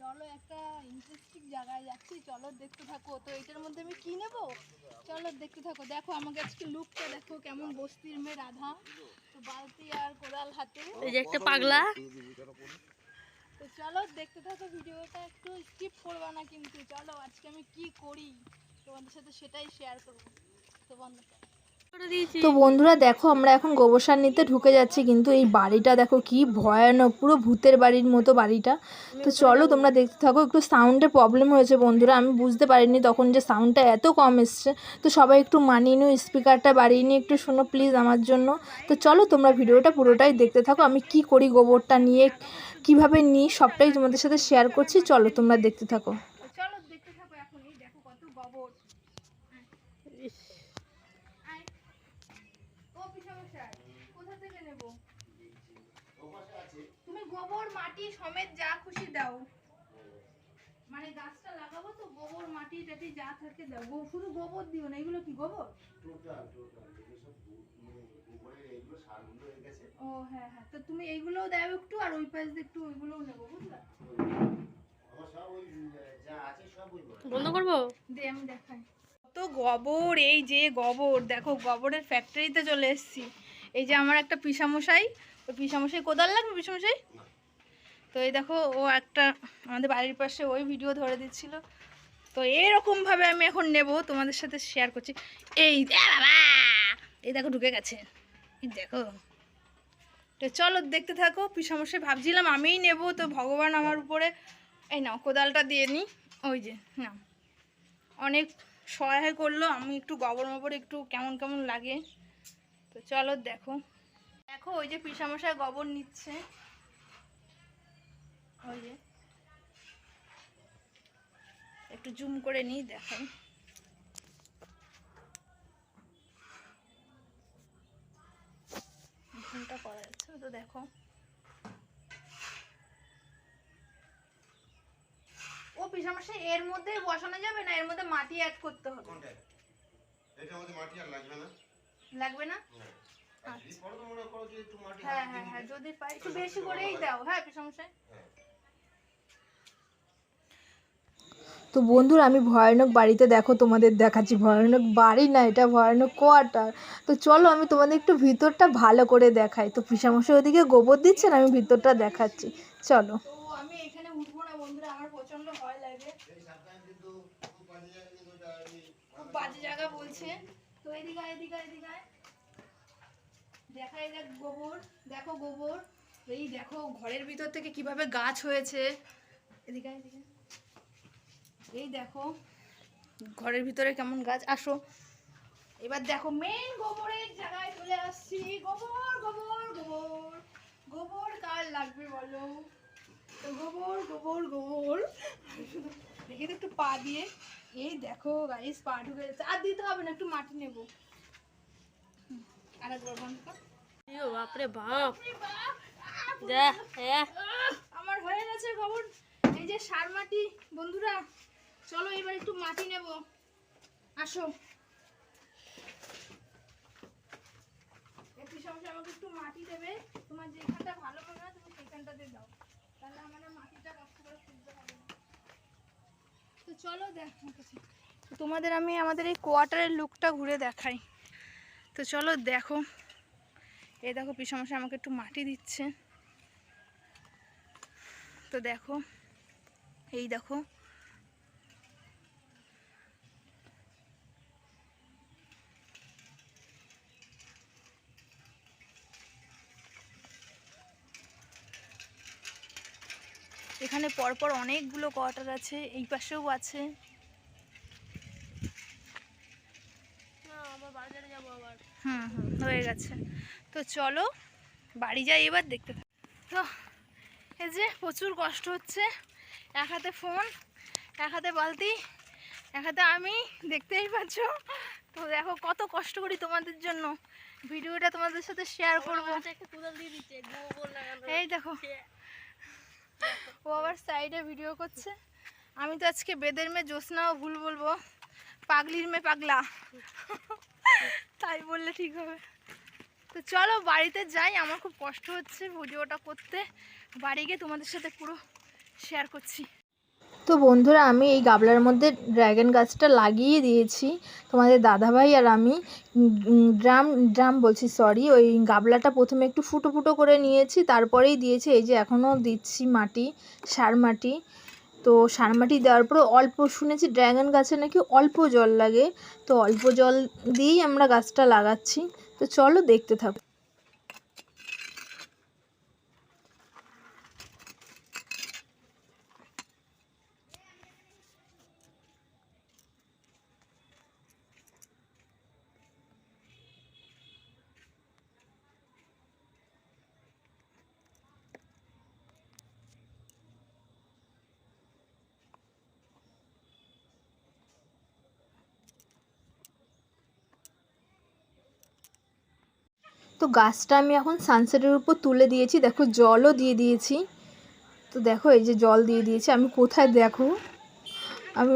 চলো একটা ইন্টারেস্টিং জায়গায় যাচ্ছি, চলো দেখতে থাকো। তো এটার মধ্যে আমি কি নেব, চলো দেখতে থাকো। দেখো আমাকে আজকে লুকটা দেখো, কেমন বস্তির মেয়ে রাধা। তো বালতি আর কোদাল হাতে, এই যে একটা পাগলা। তো চলো দেখতে থাকো, ভিডিওটা একটু স্কিপ করবা না কিন্তু। চলো আজকে আমি কি করি তোমাদের সাথে সেটাই শেয়ার করবো। তো বন্ধুরা দেখো আমরা এখন গোবর সার নিতে ঢুকে যাচ্ছি, কিন্তু এই বাড়িটা দেখো কি ভয়ানক, পুরো ভূতের বাড়ির মতো বাড়িটা। তো চলো তোমরা দেখতে থাকো। একটু সাউন্ডের প্রবলেম হয়েছে বন্ধুরা, আমি বুঝতে পারিনি তখন যে সাউন্ডটা এত কম এসছে। তো সবাই একটু মানিয়ে নিও, স্পিকারটা বাড়িয়ে নিয়ে একটু শোনো প্লিজ আমার জন্য। তো চলো তোমরা ভিডিওটা পুরোটাই দেখতে থাকো, আমি কি করি গোবরটা নিয়ে, কিভাবে নিই সবটাই তোমাদের সাথে শেয়ার করছি। চলো তোমরা দেখতে থাকো। চলো দেখতে থাকো। এখন এই দেখো কত গোবর। কোথা থেকে নেব? তুমি গোবর মাটি সমেত যা খুশি দাও, মানে গাছটা লাগাবো তো গোবর মাটি টাটি যা থাকে দাও। শুধু গোবর দিও না, এগুলো কি গোবর? ও হ্যাঁ হ্যাঁ, তো তুমি এইগুলোও দাও একটু, আর ওই পাশ দিয়ে একটু ওইগুলোও নেবো, বুঝলা? বন্ধ করবো দে আমি দেখাই। তো গোবর, এই যে গোবর দেখো, গোবরের ফ্যাক্টরিতে চলে এসেছি। এই যে আমার একটা পিসামশাই, ওই পিসামশাই কোদাল লাগবে পিসামশাই। তো এই দেখো ও একটা আমাদের বাড়ির পাশে ওই ভিডিও ধরে দিচ্ছিল। তো এরকমভাবে আমি এখন নেব, তোমাদের সাথে শেয়ার করছি। এই বাবা, এই দেখো ঢুকে গেছে, দেখো। তো চলো দেখতে থাকো। পিসামশাই ভাবছিলাম আমিই নেব, তো ভগবান আমার উপরে এই নাও কোদালটা দিয়ে নিই। ওই যে না, অনেক সহায় করলো। আমি একটু গোবর মোবর একটু কেমন কেমন লাগে। তো চলো দেখো দেখো, ওই যে পিসামশাই গোবর নিচ্ছে, ওই যে একটু জুম করে নিই, দেখাই। জুমটা করা যাচ্ছে তো দেখো। ও পিসামশাই এর মধ্যে বসানো যাবে না, এর মধ্যে মাটি অ্যাড করতে হবে। এটার মধ্যে মাটি আর লাগবে না? লাগবে না? হ্যাঁ হ্যাঁ হ্যাঁ, যদি পাই একটু বেশি করেই দাও। হ্যাঁ পিসামশাই। তো বন্ধুরা আমি ভয়ানক বাড়িতে দেখো তোমাদের দেখাচ্ছি, ভয়ানক বাড়ি না এটা, ভয়ানক কোয়ার্টার। তো চলো আমি তোমাদের একটু ভিতরটা ভালো করে দেখাই। তো পিসামশাই ওদিকে গোবর দিচ্ছেন, আমি ভিতরটা দেখাচ্ছি, চলো। তো আমি এখানে উঠবো না বন্ধুরা, আমার প্রচন্ড ভয় লাগে, খুব বাজে জায়গা বলছে। তো এদিকে এদিকে এদিকে দেখাই, দেখ গোবর, দেখো গোবর। এই দেখো ঘরের ভিতর থেকে কিভাবে গাছ হয়েছে, এদিকে এদিকে এই দেখো ঘরের ভিতরে কেমন গাছ। আসো এবার দেখো মেন গোবরের জায়গায় চলে আসছি। গোবর গোবর গোবর গোবর কার লাগবে বলো? তো গোবর গোবর গোবর দেখি তো একটু পা দিয়ে। এই দেখো গাইস পা ঢুকে যাচ্ছে, আর দিতে হবে না, একটু মাটি নেবো। আর একবার বন্ধ কর। বাপরে বাপ, আমার হয়ে গেছে গোবর, এই যে সার মাটি। বন্ধুরা চলো এবার একটু মাটি নেব, আসো। পিসামশাই আমাকে একটু মাটি দেবে, তোমার যেখানটা ভালো মনে হয় তুমি সেখানটাতে দাও, তাহলে আমার মাটিটা কষ্ট করে তুলতে হবে না। তো চলো দেখো, তোমাদের আমি আমাদের এই কোয়ার্টারের লুকটা ঘুরে দেখাই। তো চলো দেখো, এই দেখো পিসামশাই আমাকে একটু মাটি দিচ্ছে। তো দেখো, এই দেখো এখানে পরপর অনেকগুলো কোয়ার্টার আছে, এই পাশেও আছে। হুম হুম হয়ে গেছে। তো চলো বাড়ি যাই এবার, দেখতে থাকো। তো এই যে প্রচুর কষ্ট হচ্ছে, এক হাতে ফোন, এক হাতে বালতি, এক হাতে আমি, দেখতেই পাচ্ছ। তো দেখো কত কষ্ট করি তোমাদের জন্য, ভিডিওটা তোমাদের সাথে শেয়ার করবো। এই দেখো ও আবার সাইডে ভিডিও করছে। আমি তো আজকে বেদের মেয়ে জ্যোৎস্নাও ভুল বলবো, পাগলির মেয়ে পাগলা তাই বললে ঠিক হবে। তো চলো বাড়িতে যাই, আমার খুব কষ্ট হচ্ছে ভিডিওটা করতে। বাড়ি গিয়ে তোমাদের সাথে পুরো শেয়ার করছি। তো বন্ধুরা আমি এই গামলার মধ্যে ড্র্যাগন গাছটা লাগিয়ে দিয়েছি। তোমাদের দাদাভাই আর আমি ড্রাম বলছি সরি, ওই গামলাটা প্রথমে একটু ফুটো ফুটো করে নিয়েছি, তারপরেই দিয়েছি। এই যে এখনও দিচ্ছি মাটি, সার মাটি। তো সার মাটি দেওয়ার পরে অল্প, শুনেছি ড্র্যাগন গাছে নাকি অল্প জল লাগে, তো অল্প জল দিয়েই আমরা গাছটা লাগাচ্ছি। তো চলো দেখতে থাকো। তো গাছটা আমি এখন সানসেটের উপর তুলে দিয়েছি, দেখো জলও দিয়ে দিয়েছি। তো দেখো এই যে জল দিয়ে দিয়েছি, আমি কোথায় দেখো, আমি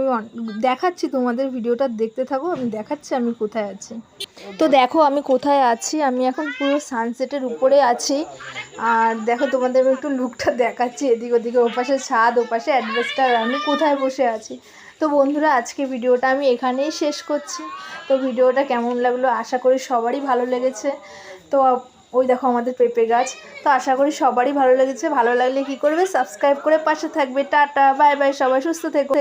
দেখাচ্ছি তোমাদের, ভিডিওটা দেখতে থাকো, আমি দেখাচ্ছি আমি কোথায় আছি। তো দেখো আমি কোথায় আছি, আমি এখন পুরো সানসেটের উপরে আছি। আর দেখো তোমাদের আমি একটু লুকটা দেখাচ্ছি, এদিক ওদিকে, ওপাশে ছাদ, ওপাশে অ্যাডভেস্টার, আমি কোথায় বসে আছি। তো বন্ধুরা আজকে ভিডিওটা আমি এখানেই শেষ করছি। তো ভিডিওটা কেমন লাগলো, আশা করি সবারই ভালো লেগেছে। তো ওই দেখো আমাদের পেঁপে গাছ। তো আশা করি সবারই ভালো লেগেছে। ভালো লাগলে কি করবে, সাবস্ক্রাইব করে পাশে থাকবে। টাটা বাই বাই, সবাই সুস্থ থেকো।